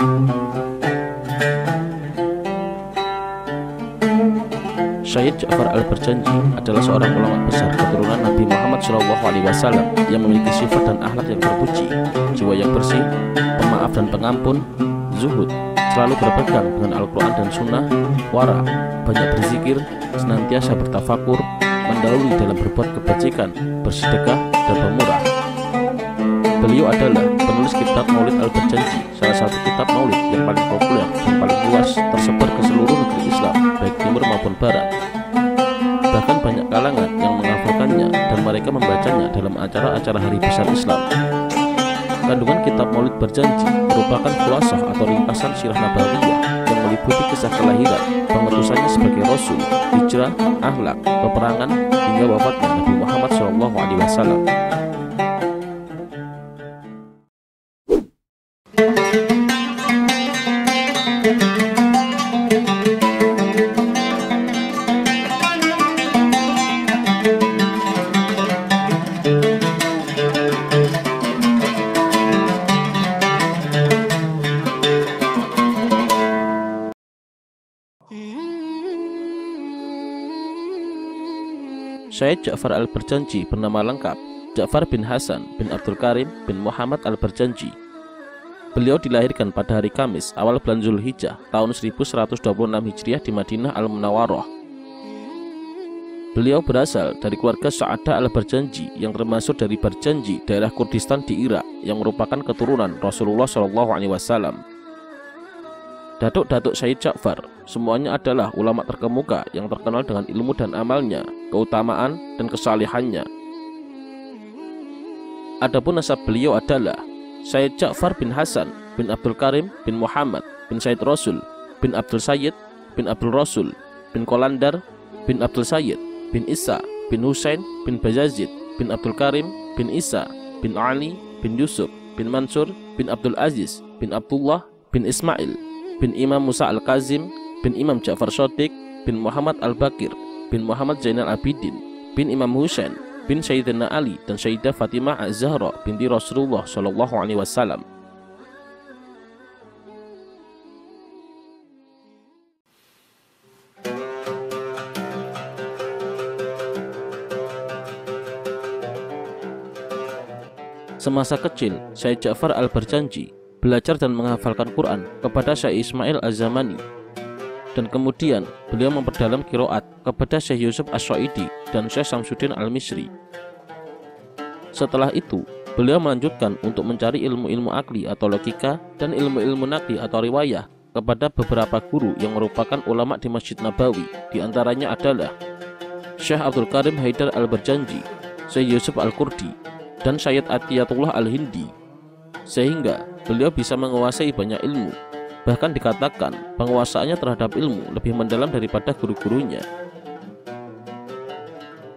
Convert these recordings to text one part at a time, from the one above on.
Syed Ja'far Al-Barjanji adalah seorang ulama besar keturunan Nabi Muhammad SAW yang memiliki sifat dan akhlak yang terpuji, jiwa yang bersih, pemaaf dan pengampun, zuhud, selalu berpegang dengan Al-Quran dan Sunnah, wara, banyak berzikir, senantiasa bertafakur, mendahului dalam berbuat kebajikan, bersedekah, dan pemurah. Beliau adalah penulis kitab Maulid Al-Barjanji, salah satu kitab maulid yang paling populer dan paling luas tersebar ke seluruh negeri Islam, baik timur maupun barat. Bahkan banyak kalangan yang menghafalkannya dan mereka membacanya dalam acara-acara hari besar Islam. Kandungan kitab Maulid Barjanji merupakan khulasah atau ringkasan sirah nabawiyah yang meliputi kisah kelahiran, pengutusannya sebagai Rasul, hijrah, akhlak, peperangan, hingga wafatnya Nabi Muhammad SAW. Syed Ja'far Al-Barjanji bernama lengkap Ja'far bin Hasan bin Abdul Karim bin Muhammad Al-Barjanji. Beliau dilahirkan pada hari Kamis awal bulan Zulhijjah tahun 1126 Hijriah di Madinah Al-Munawwarah. Beliau berasal dari keluarga Sa'adah Al-Barjanji yang termasuk dari Barjanji, daerah Kurdistan di Irak, yang merupakan keturunan Rasulullah SAW. Datuk-datuk Syed Ja'far semuanya adalah ulama terkemuka yang terkenal dengan ilmu dan amalnya, keutamaan dan kesalehannya. Adapun nasab beliau adalah Syed Ja'far bin Hasan bin Abdul Karim bin Muhammad bin Syed Rasul bin Abdul Sayyid bin Abdul Rasul bin Kolandar bin Abdul Sayyid bin Isa bin Husain bin Bayazid bin Abdul Karim bin Isa bin Ali bin Yusuf bin Mansur bin Abdul Aziz bin Abdullah bin Ismail bin Imam Musa Al-Kazim bin Imam Ja'far Shadiq bin Muhammad Al-Bakir bin Muhammad Zainal Abidin bin Imam Husain bin Sayyidina Ali dan Sayyidah Fatimah Az-Zahra binti Rasulullah SAW. Semasa kecil, Syed Ja'far Al-Barjanji belajar dan menghafalkan Quran kepada Syekh Ismail Az-Zamani, dan kemudian beliau memperdalam qiraat kepada Syekh Yusuf As-Sa'idi dan Syekh Samsuddin Al-Misri. Setelah itu, beliau melanjutkan untuk mencari ilmu-ilmu akli atau logika dan ilmu-ilmu naqli atau riwayah kepada beberapa guru yang merupakan ulama di Masjid Nabawi. Di antaranya adalah Syekh Abdul Karim Haidar Al-Barjanji, Syekh Yusuf Al-Kurdi, dan Syed Atiyatullah Al-Hindi, sehingga beliau bisa menguasai banyak ilmu. Bahkan dikatakan penguasaannya terhadap ilmu lebih mendalam daripada guru-gurunya.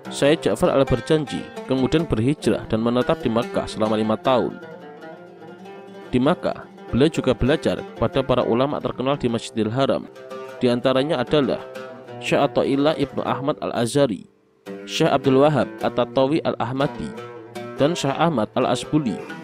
Syed Ja'far Al-Barjanji kemudian berhijrah dan menetap di Makkah selama 5 tahun. Di Makkah, beliau juga belajar kepada para ulama terkenal di Masjidil Haram. Di antaranya adalah Syekh Athaillah Ibnu Ahmad Al-Azhari, Syekh Abdul Wahab At-Tatawi Al-Ahmadi, dan Syekh Ahmad Al-Asbuli.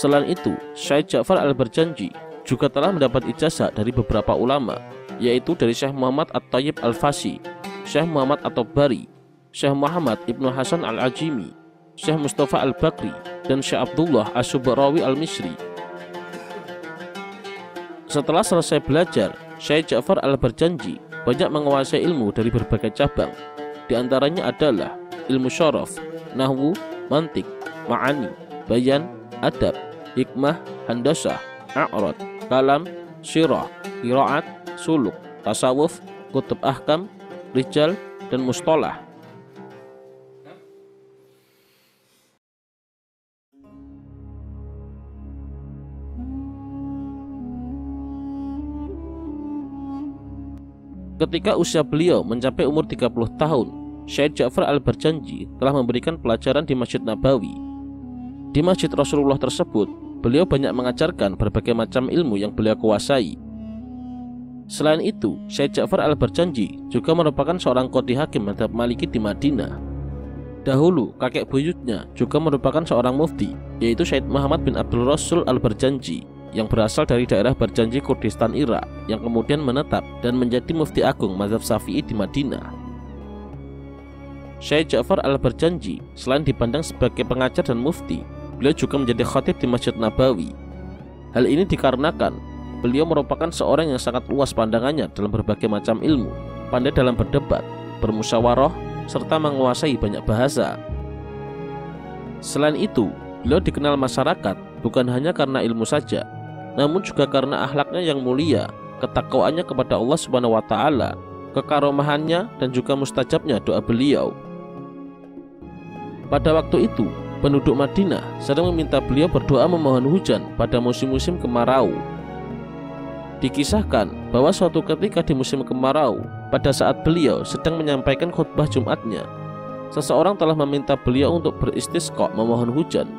Selain itu, Syed Ja'far Al-Barjanji juga telah mendapat ijazah dari beberapa ulama, yaitu dari Syekh Muhammad At-Tayyib Al-Fasi, Syekh Muhammad At-Tabari, Syekh Muhammad Ibnu Hasan Al-Ajimi, Syekh Mustafa Al-Bakri, dan Syekh Abdullah As-Subarawi Al-Misri. Setelah selesai belajar, Syed Ja'far Al-Barjanji banyak menguasai ilmu dari berbagai cabang. Di antaranya adalah ilmu syaraf, nahwu, mantik, ma'ani, bayan, adab, hikmah, handasah, a'rad, kalam, syirah, qiraat, suluk, tasawuf, kutub ahkam, rijal, dan mustalah. Ketika usia beliau mencapai umur 30 tahun, Syed Ja'far Al-Barjanji telah memberikan pelajaran di Masjid Nabawi. Di masjid Rasulullah tersebut, beliau banyak mengajarkan berbagai macam ilmu yang beliau kuasai. Selain itu, Syed Ja'far Al-Barjanji juga merupakan seorang qadhi hakim madzhab Maliki di Madinah. Dahulu, kakek buyutnya juga merupakan seorang mufti yaitu Syed Muhammad bin Abdul Rasul Al-Barjanji yang berasal dari daerah Barjanji Kurdistan Irak, yang kemudian menetap dan menjadi mufti agung mazhab Syafi'i di Madinah. Syekh Ja'far Al-Barjanji selain dipandang sebagai pengajar dan mufti, beliau juga menjadi khatib di Masjid Nabawi. Hal ini dikarenakan beliau merupakan seorang yang sangat luas pandangannya dalam berbagai macam ilmu, pandai dalam berdebat, bermusyawarah, serta menguasai banyak bahasa. Selain itu, beliau dikenal masyarakat bukan hanya karena ilmu saja, namun juga karena akhlaknya yang mulia, ketakwaannya kepada Allah Subhanahu wa taala, kekaromahannya, dan juga mustajabnya doa beliau. Pada waktu itu, penduduk Madinah sedang meminta beliau berdoa memohon hujan pada musim-musim kemarau. Dikisahkan bahwa suatu ketika di musim kemarau, pada saat beliau sedang menyampaikan khutbah Jumatnya, seseorang telah meminta beliau untuk beristisqa memohon hujan.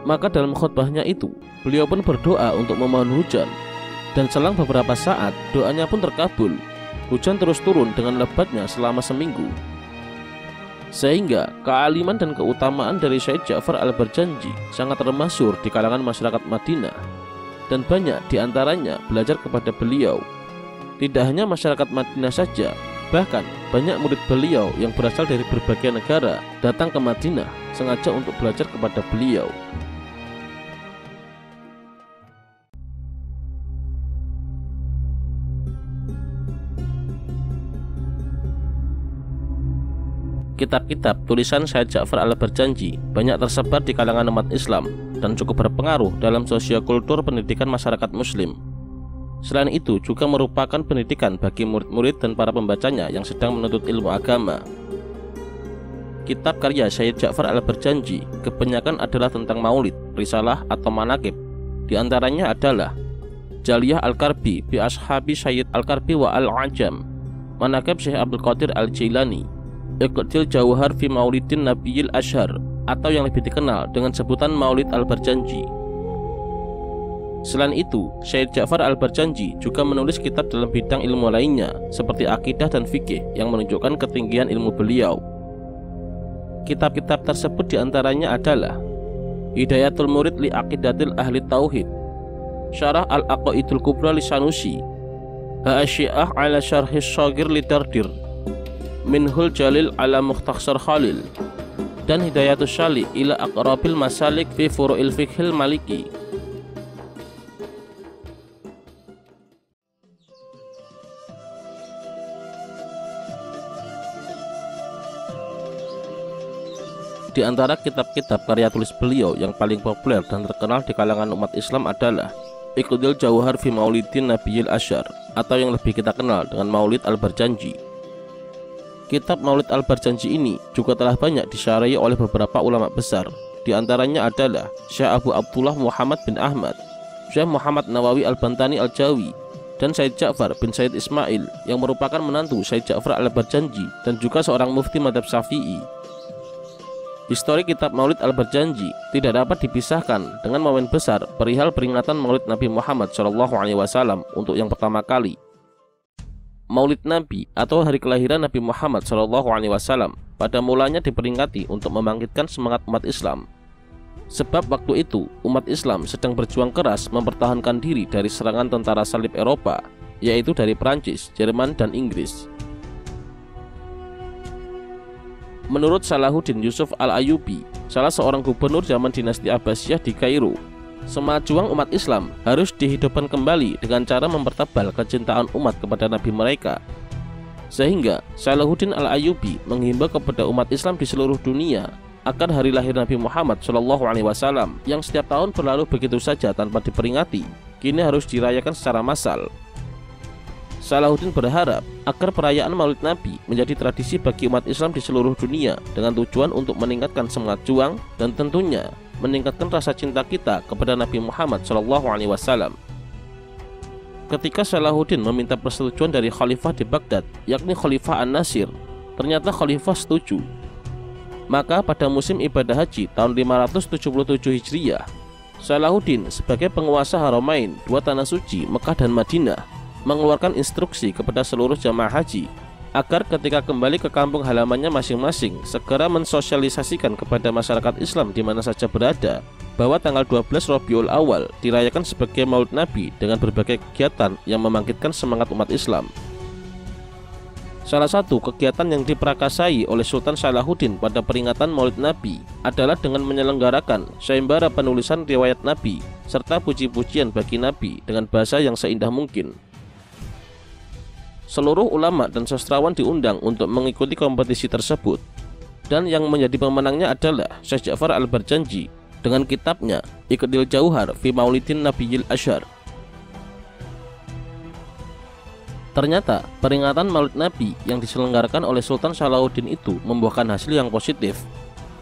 Maka dalam khutbahnya itu, beliau pun berdoa untuk memohon hujan, dan selang beberapa saat doanya pun terkabul. Hujan terus turun dengan lebatnya selama seminggu. Sehingga kealiman dan keutamaan dari Syekh Ja'far Al-Barjanji sangat termasyhur di kalangan masyarakat Madinah, dan banyak diantaranya belajar kepada beliau. Tidak hanya masyarakat Madinah saja, bahkan banyak murid beliau yang berasal dari berbagai negara datang ke Madinah sengaja untuk belajar kepada beliau. Kitab-kitab tulisan Syekh Ja'far Al-Barjanji banyak tersebar di kalangan umat Islam dan cukup berpengaruh dalam sosiokultur pendidikan masyarakat Muslim. Selain itu, juga merupakan pendidikan bagi murid-murid dan para pembacanya yang sedang menuntut ilmu agama. Kitab karya Syekh Ja'far Al-Barjanji kebanyakan adalah tentang maulid, risalah, atau manaqib. Di antaranya adalah Jaliyah Al-Karbi bi Ashabi Syekh Al-Karbi wa Al-Ajam, Manaqib Syekh Abdul Qadir Al-Jailani, Iqdil Jawhar fi Maulidin Nabiyil Ashar, atau yang lebih dikenal dengan sebutan Maulid Al-Barjanji. Selain itu, Syekh Ja'far Al-Barjanji juga menulis kitab dalam bidang ilmu lainnya seperti akidah dan fikih yang menunjukkan ketinggian ilmu beliau. Kitab-kitab tersebut diantaranya adalah Hidayatul Murid li Aqidatil Ahli Tauhid, Syarah Al-Aqaidul Kubra li Sanusi, Ha'asyi'ah ala Syarhis Shagir li Dardir, Minhul Jalil ala Mukhtasar Khalil, dan Hidayatus Syalik ila Aqrabil Masalik fi Furu'il Fiqhil Maliki. Di antara kitab-kitab karya tulis beliau yang paling populer dan terkenal di kalangan umat Islam adalah Iqdil Jawhar fi Maulidin Nabiyil Ashar, atau yang lebih kita kenal dengan Maulid Al-Barjanji. Kitab Maulid Al-Barjanji ini juga telah banyak disyarahi oleh beberapa ulama besar. Di antaranya adalah Syekh Abu Abdullah Muhammad bin Ahmad, Syekh Muhammad Nawawi Al-Bantani Al-Jawi, dan Syed Ja'far bin Syed Ismail yang merupakan menantu Syed Ja'far Al-Barjanji dan juga seorang mufti mazhab Syafi'i. Histori kitab Maulid Al-Barjanji tidak dapat dipisahkan dengan momen besar perihal peringatan Maulid Nabi Muhammad SAW untuk yang pertama kali. Maulid Nabi atau hari kelahiran Nabi Muhammad SAW pada mulanya diperingati untuk membangkitkan semangat umat Islam. Sebab waktu itu umat Islam sedang berjuang keras mempertahankan diri dari serangan tentara salib Eropa, yaitu dari Prancis, Jerman, dan Inggris. Menurut Salahuddin Yusuf Al-Ayyubi, salah seorang gubernur zaman dinasti Abbasiyah di Kairo, semangat juang umat Islam harus dihidupkan kembali dengan cara mempertebal kecintaan umat kepada Nabi mereka. Sehingga Salahuddin Al-Ayyubi menghimbau kepada umat Islam di seluruh dunia akan hari lahir Nabi Muhammad SAW yang setiap tahun berlalu begitu saja tanpa diperingati, kini harus dirayakan secara massal. Salahuddin berharap agar perayaan Maulid Nabi menjadi tradisi bagi umat Islam di seluruh dunia dengan tujuan untuk meningkatkan semangat juang dan tentunya meningkatkan rasa cinta kita kepada Nabi Muhammad SAW. Ketika Salahuddin meminta persetujuan dari khalifah di Baghdad, yakni Khalifah An-Nasir, ternyata khalifah setuju. Maka pada musim ibadah haji tahun 577 Hijriah, Salahuddin sebagai penguasa Haramain, dua tanah suci Mekah dan Madinah, mengeluarkan instruksi kepada seluruh jamaah haji agar ketika kembali ke kampung halamannya masing-masing segera mensosialisasikan kepada masyarakat Islam di mana saja berada bahwa tanggal 12 Rabiul Awal dirayakan sebagai Maulid Nabi dengan berbagai kegiatan yang membangkitkan semangat umat Islam. Salah satu kegiatan yang diperakasai oleh Sultan Salahuddin pada peringatan Maulid Nabi adalah dengan menyelenggarakan sayembara penulisan riwayat Nabi serta puji-pujian bagi Nabi dengan bahasa yang seindah mungkin. Seluruh ulama dan sastrawan diundang untuk mengikuti kompetisi tersebut, dan yang menjadi pemenangnya adalah Syekh Ja'far Al-Barjanji dengan kitabnya Iqdil Jauhar fi Maulidin Nabiyil Asyar. Ternyata peringatan Maulid Nabi yang diselenggarakan oleh Sultan Salahuddin itu membuahkan hasil yang positif.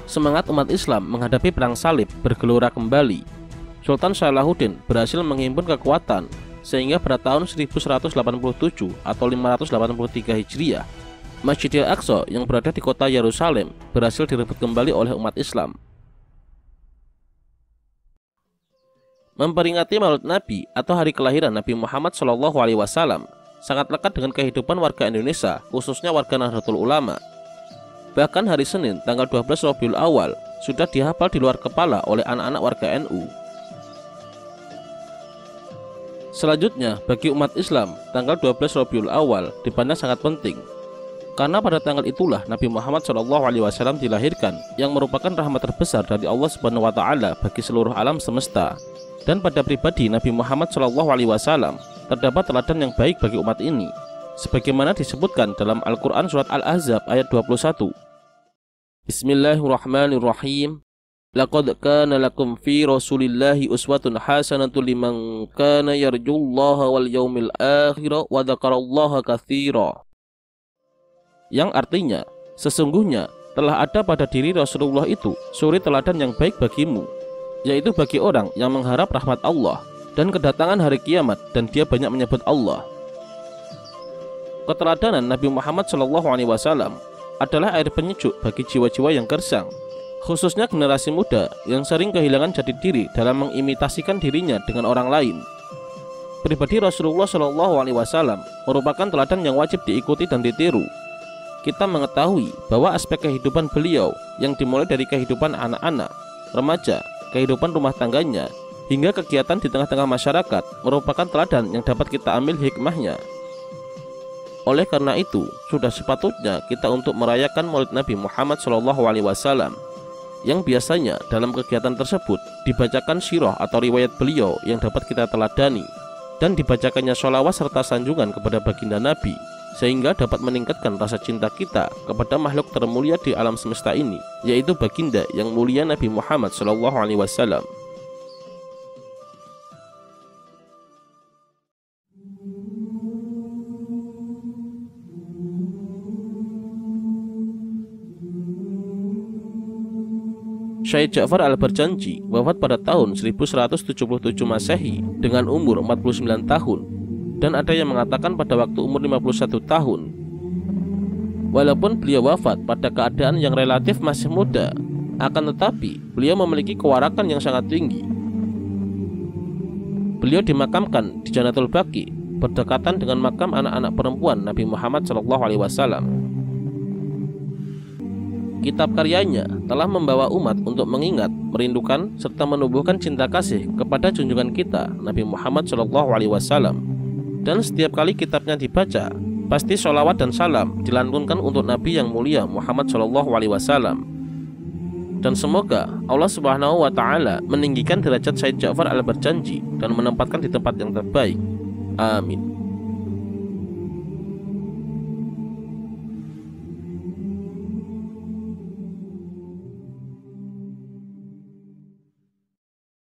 Semangat umat Islam menghadapi perang salib bergelora kembali. Sultan Salahuddin berhasil menghimpun kekuatan sehingga pada tahun 1187 atau 583 Hijriah, Masjidil Aqsa yang berada di kota Yerusalem berhasil direbut kembali oleh umat Islam. Memperingati Maulid Nabi atau hari kelahiran Nabi Muhammad SAW sangat lekat dengan kehidupan warga Indonesia, khususnya warga Nahdlatul Ulama. Bahkan hari Senin tanggal 12 Rabiul Awal sudah dihafal di luar kepala oleh anak-anak warga NU. Selanjutnya, bagi umat Islam, tanggal 12 Rabiul Awal dipandang sangat penting, karena pada tanggal itulah Nabi Muhammad SAW dilahirkan, yang merupakan rahmat terbesar dari Allah Subhanahu wa Ta'ala bagi seluruh alam semesta. Dan pada pribadi Nabi Muhammad SAW terdapat teladan yang baik bagi umat ini, sebagaimana disebutkan dalam Al-Quran surat Al-Ahzab ayat 21. Bismillahirrahmanirrahim. Laqad kana lakum fi Rasulillahi uswatun hasanatun liman kana yarjullaha wal yaumil akhir wa dzakarallaha katsira. Yang artinya, sesungguhnya telah ada pada diri Rasulullah itu suri teladan yang baik bagimu, yaitu bagi orang yang mengharap rahmat Allah dan kedatangan hari kiamat, dan dia banyak menyebut Allah. Keteladanan Nabi Muhammad SAW adalah air penyejuk bagi jiwa-jiwa yang gersang, khususnya generasi muda yang sering kehilangan jati diri dalam mengimitasikan dirinya dengan orang lain. Pribadi Rasulullah SAW merupakan teladan yang wajib diikuti dan ditiru. Kita mengetahui bahwa aspek kehidupan beliau yang dimulai dari kehidupan anak-anak, remaja, kehidupan rumah tangganya, hingga kegiatan di tengah-tengah masyarakat merupakan teladan yang dapat kita ambil hikmahnya. Oleh karena itu, sudah sepatutnya kita untuk merayakan Maulid Nabi Muhammad SAW, yang biasanya dalam kegiatan tersebut dibacakan sirah atau riwayat beliau yang dapat kita teladani, dan dibacakannya sholawat serta sanjungan kepada baginda Nabi, sehingga dapat meningkatkan rasa cinta kita kepada makhluk termulia di alam semesta ini, yaitu baginda yang mulia Nabi Muhammad SAW. Syekh Ja'far Al-Barjanji wafat pada tahun 1177 Masehi dengan umur 49 tahun, dan ada yang mengatakan pada waktu umur 51 tahun. Walaupun beliau wafat pada keadaan yang relatif masih muda, akan tetapi beliau memiliki kewarakan yang sangat tinggi. Beliau dimakamkan di Jannatul Baqi, berdekatan dengan makam anak-anak perempuan Nabi Muhammad SAW. Kitab karyanya telah membawa umat untuk mengingat, merindukan, serta menumbuhkan cinta kasih kepada junjungan kita Nabi Muhammad SAW. Dan setiap kali kitabnya dibaca, pasti sholawat dan salam dilantunkan untuk Nabi yang mulia Muhammad SAW. Dan semoga Allah Subhanahu wa Ta'ala meninggikan derajat Syekh Ja'far Al-Barjanji dan menempatkan di tempat yang terbaik. Amin.